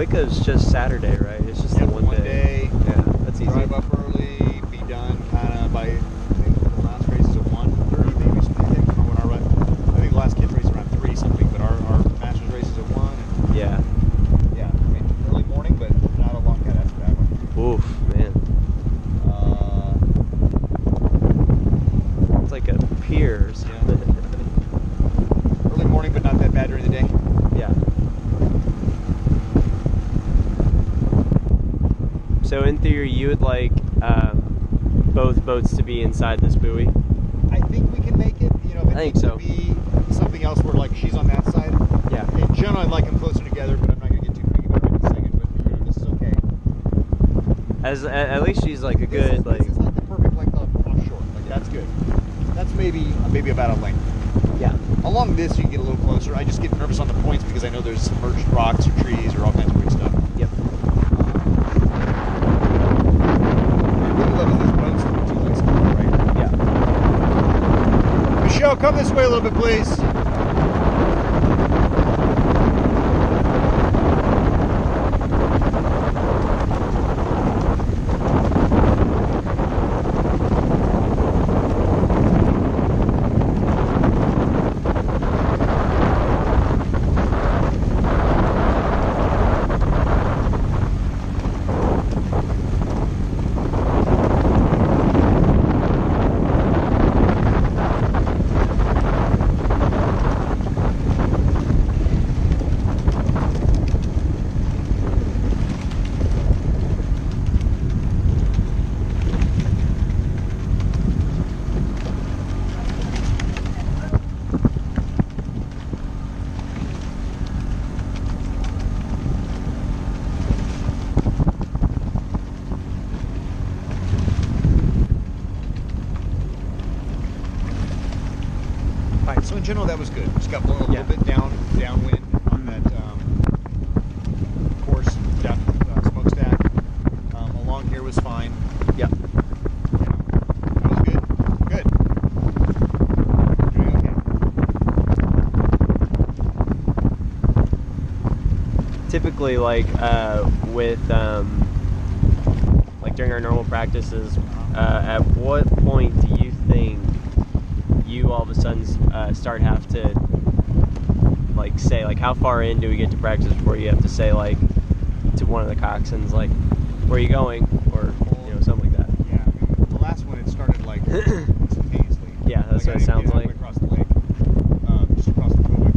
Wicca's just Saturday, right? It's just the one day. Yeah, that's easy. Drive up early, be done kind of by, I think the last race is at 1:30 maybe, so I think, when our run. I think the last kids race around 3 something, but our masters race is at 1. And Yeah. Yeah, I mean, early morning, but not a long cut after that one. Oof, man. It's like a pier or something. Yeah. Early morning, but not that bad during the day. Yeah. So in theory, you would like both boats to be inside this buoy? I think we can make it. You know, if it needs to be something else where like she's on that side. Yeah. In general, I'd like them closer together, but I'm not going to get too picky about it in a second. But this is okay. At least she's like a good This is like the perfect like offshore. Like that's good. That's maybe about a length. Yeah. Along this, you can get a little closer. I just get nervous on the points because I know there's submerged rocks or trees or all kinds of weird stuff. Yep. Michelle, come this way a little bit, please. So in general, that was good. Just got blown a little bit downwind on that course down smokestack. Along here was fine. Yeah. That was good. Good. Doing okay. Typically, like with like during our normal practices, at what point do you think you all of a sudden start have to like say like how far in do we get to practice before you have to say like to one of the coxswains like where are you going or you know something like that? Yeah, I mean, the last one it started like instantaneously. Yeah, that's like, what it sounds like. Across the lake, just across the boat.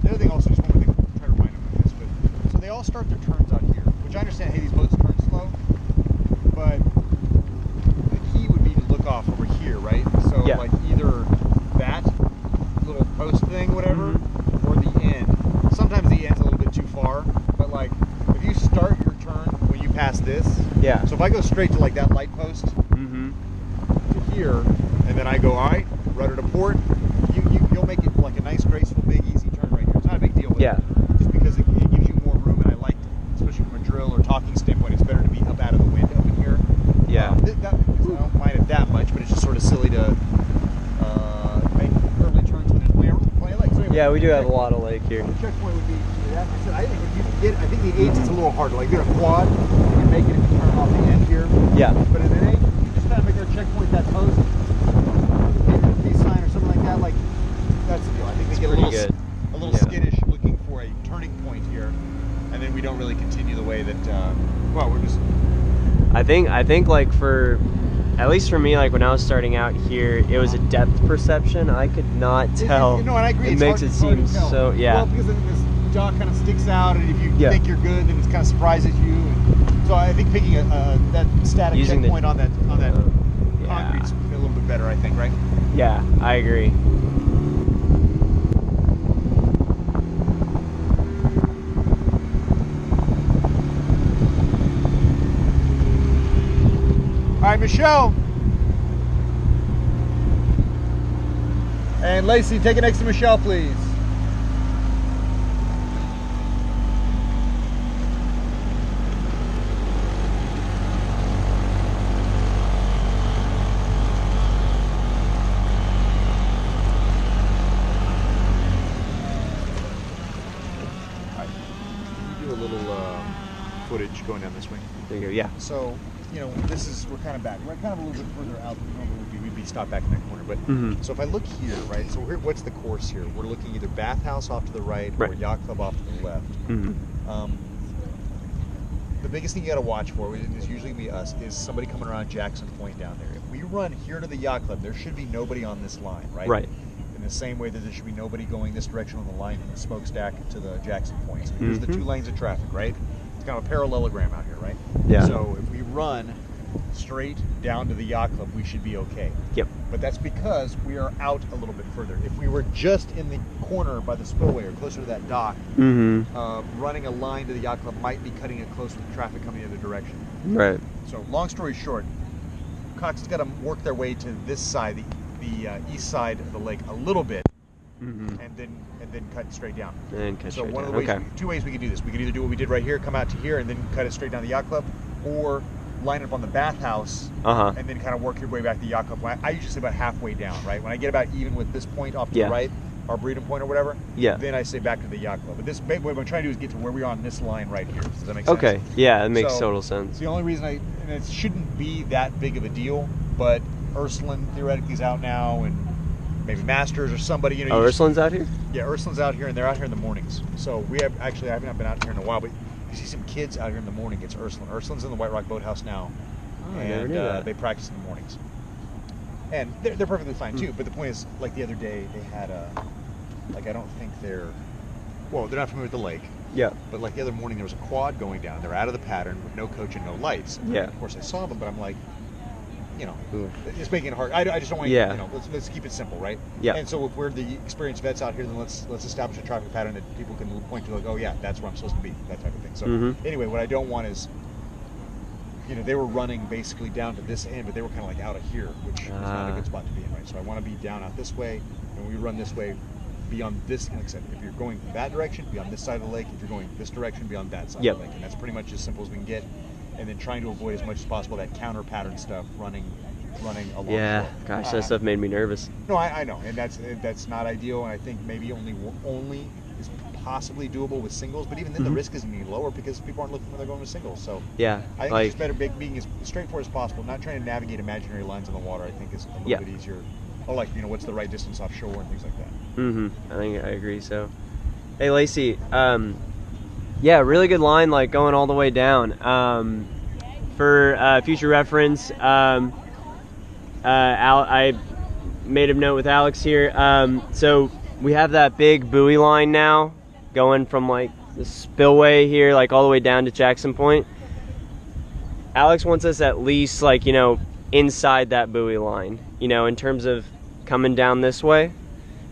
The other thing also, just one more thing, try to remind them of this, but so they all start their turns out here, which I understand. Hey, these boats turn slow, but the key would be to look off over here, right? So like either that little post thing, whatever, or the end. Sometimes the end's a little bit too far, but like if you start your turn when you pass this, so if I go straight to like that light post to here, and then I go, all right, rudder to port, you'll make it like a nice, graceful, big, easy turn right here. It's not a big deal with it, just because it gives you more room, and I like, especially from a drill or talking standpoint, it's better to be up out of the wind up in here. I don't mind it that much, but it's just sort of silly to make early turns when there's plenty of lake. So anyway, we do have a lot of lake here. The checkpoint would be that. I think if you can get, I think the 8s it's a little harder. Like you're a quad, you can make it if you turn off the end here. Yeah. But in an 8, you just kind of make their checkpoint that post, maybe a peace sign or something like that. Like that's the deal. I think they get a little skittish looking for a turning point here, and then we don't really continue the way that. Well, we're just. I think like for, at least for me, like when I was starting out here, it was a depth perception. I could not tell. And I agree. It makes it seem so, Well, because then this jaw kind of sticks out, and if you think you're good, then it kind of surprises you. And so I think picking that static checkpoint on that concrete's a little bit better. I think, right? Yeah, I agree. All right, Michelle. And Lacey, take it next to Michelle, please. All right. You do a little little footage going down this way. There you go. Yeah. So, we're kind of back. We're kind of a little bit further out than normally we'd be stopped back in that corner. But so if I look here, right? So what's the course here? We're looking either bathhouse off to the right or yacht club off to the left. The biggest thing you got to watch for is usually be us is somebody coming around Jackson Point down there. If we run here to the yacht club, there should be nobody on this line, right? Right. In the same way that there should be nobody going this direction on the line from the smokestack to the Jackson Point. So here's the 2 lanes of traffic, right? It's kind of a parallelogram out here, right? Yeah. So if we run straight down to the yacht club, we should be okay. Yep. But that's because we are out a little bit further. If we were just in the corner by the spillway or closer to that dock, running a line to the yacht club might be cutting it close with traffic coming the other direction. Right. So long story short, Cox has got to work their way to this side, the east side of the lake a little bit, and then cut straight down. So one of the ways, 2 ways we could do this. We could either do what we did right here, come out to here, and then cut it straight down the yacht club, or line up on the bathhouse and then kind of work your way back to the yacht club. I usually say about halfway down, right? When I get about even with this point off to the right, our Breeding Point or whatever, then I say back to the yacht club. But what I'm trying to do is get to where we are on this line right here. Does that make sense? Okay, yeah, it makes total sense. The only reason and it shouldn't be that big of a deal, but Ursuline theoretically is out now, and maybe Masters or somebody. Ursuline's out here? Yeah, Ursuline's out here, and they're out here in the mornings. So we have I haven't been out here in a while, but you see some kids out here in the morning. It's Ursuline. Ursuline's in the White Rock Boathouse now, and they practice in the mornings. And they're perfectly fine too. But the point is, like the other day, they had I don't think they're not familiar with the lake. Yeah. But like the other morning, there was a quad going down. They're out of the pattern with no coach and no lights. Yeah. And of course, I saw them, but I'm like, it's making it hard. I just don't want to, let's keep it simple, right? Yeah. And so if we're the experienced vets out here, then let's establish a traffic pattern that people can point to, like, oh yeah, that's where I'm supposed to be, that type of thing. So anyway, what I don't want is, they were running basically down to this end, but they were kind of like out of here, which is not a good spot to be in, right? So I want to be down out this way, and we run this way, be on this, like I said, if you're going that direction, be on this side of the lake. If you're going this direction, be on that side of the lake. And that's pretty much as simple as we can get. And then trying to avoid as much as possible that counter pattern stuff running along the shore. Gosh, that stuff made me nervous. No, I know, and that's not ideal, and I think maybe only is possibly doable with singles, but even then the risk is going to be lower because people aren't looking when they're going with singles. So yeah, I think it's better being as straightforward as possible, not trying to navigate imaginary lines on the water. I think is a little bit easier. Or what's the right distance offshore and things like that. I think I agree. So, hey Lacey, really good line, like going all the way down. For future reference, I made a note with Alex here. So we have that big buoy line now going from like the spillway here, like all the way down to Jackson Point. Alex wants us at least like, inside that buoy line, in terms of coming down this way.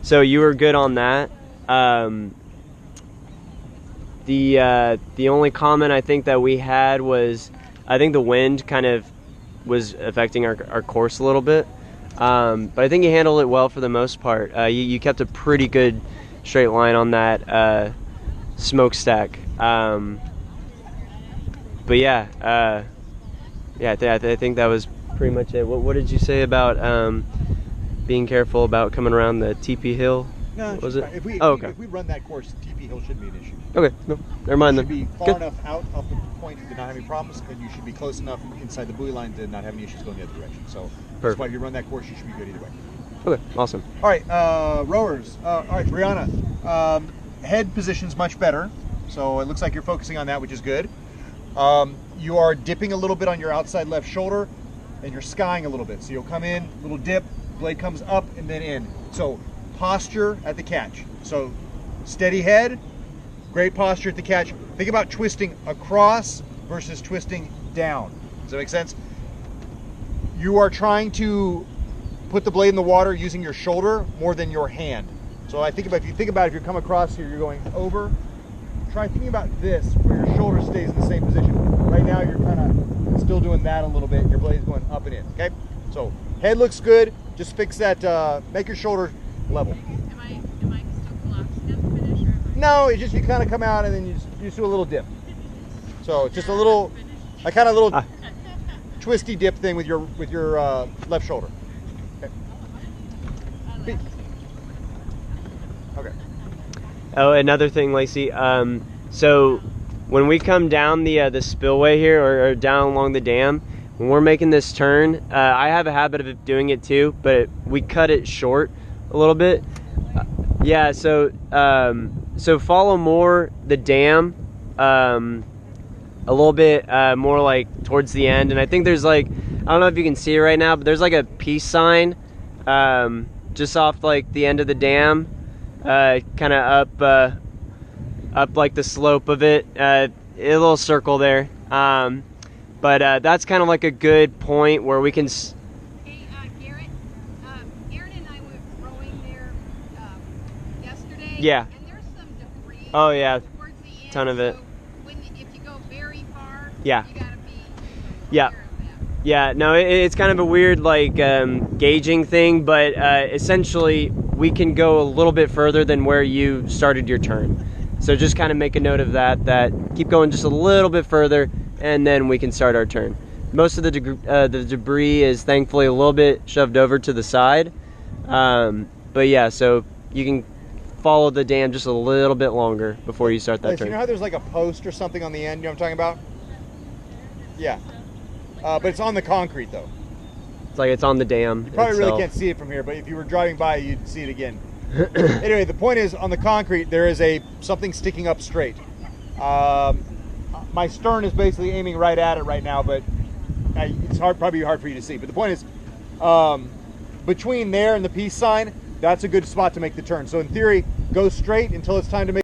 So you were good on that. The only comment I think that we had was, I think the wind kind of was affecting our course a little bit. But I think you handled it well for the most part. You kept a pretty good straight line on that smokestack. But I think that was pretty much it. What did you say about being careful about coming around the TP Hill? No, what was it? If we run that course, TP Hill shouldn't be an issue. Okay, no, never mind then. You should be far enough out off the point to not have any problems, and you should be close enough inside the buoy line to not have any issues going the other direction. So that's why if you run that course, you should be good either way. Okay, awesome. All right, rowers. All right, Brianna. Head position's much better, so it looks like you're focusing on that, which is good. You are dipping a little bit on your outside left shoulder, and you're skying a little bit. So you'll come in, little dip, blade comes up and then in. So posture at the catch. So steady head, great posture at the catch. Think about twisting across versus twisting down. Does that make sense? You are trying to put the blade in the water using your shoulder more than your hand. So if you come across here, you're going over. Try thinking about this, where your shoulder stays in the same position. Right now, you're kind of still doing that a little bit. Your blade's going up and in, okay? So head looks good. Just fix that, make your shoulder level. Am I still collapsing at the finish? No, it's just you kind of come out and then you just do a little dip. So it's just a little, little twisty dip thing with your left shoulder. Okay. Okay. Oh, another thing, Lacey. So when we come down the spillway here, or down along the dam, when we're making this turn, I have a habit of doing it too, but we cut it short a little bit. Yeah, so follow more the dam, a little bit more like towards the end, and I think there's like, I don't know if you can see it right now, but there's like a peace sign just off like the end of the dam, kind of up like the slope of it, a little circle there. But that's kind of like a good point where we can. Hey, Garrett, Aaron and I went rowing there yesterday. Yeah. And there's some debris. Oh yeah, Towards the end. ton of it. So if you go very far, Yeah. you gotta be Yeah. aware of that. Yeah, no, it's kind of a weird like gauging thing, but essentially we can go a little bit further than where you started your turn. So just kind of make a note of that keep going just a little bit further, and then we can start our turn. Most of the debris is thankfully a little bit shoved over to the side. But yeah, so you can follow the dam just a little bit longer before you start that Like, turn. you know how there's like a post or something on the end? You know what I'm talking about? Yeah. But it's on the concrete though. It's like it's on the dam. You probably itself. really can't see it from here, but if you were driving by, you'd see it again. Anyway, the point is, on the concrete, there is something sticking up straight. My stern is basically aiming right at it right now, but it's probably hard for you to see. But the point is, between there and the peace sign, that's a good spot to make the turn. So in theory, go straight until it's time to make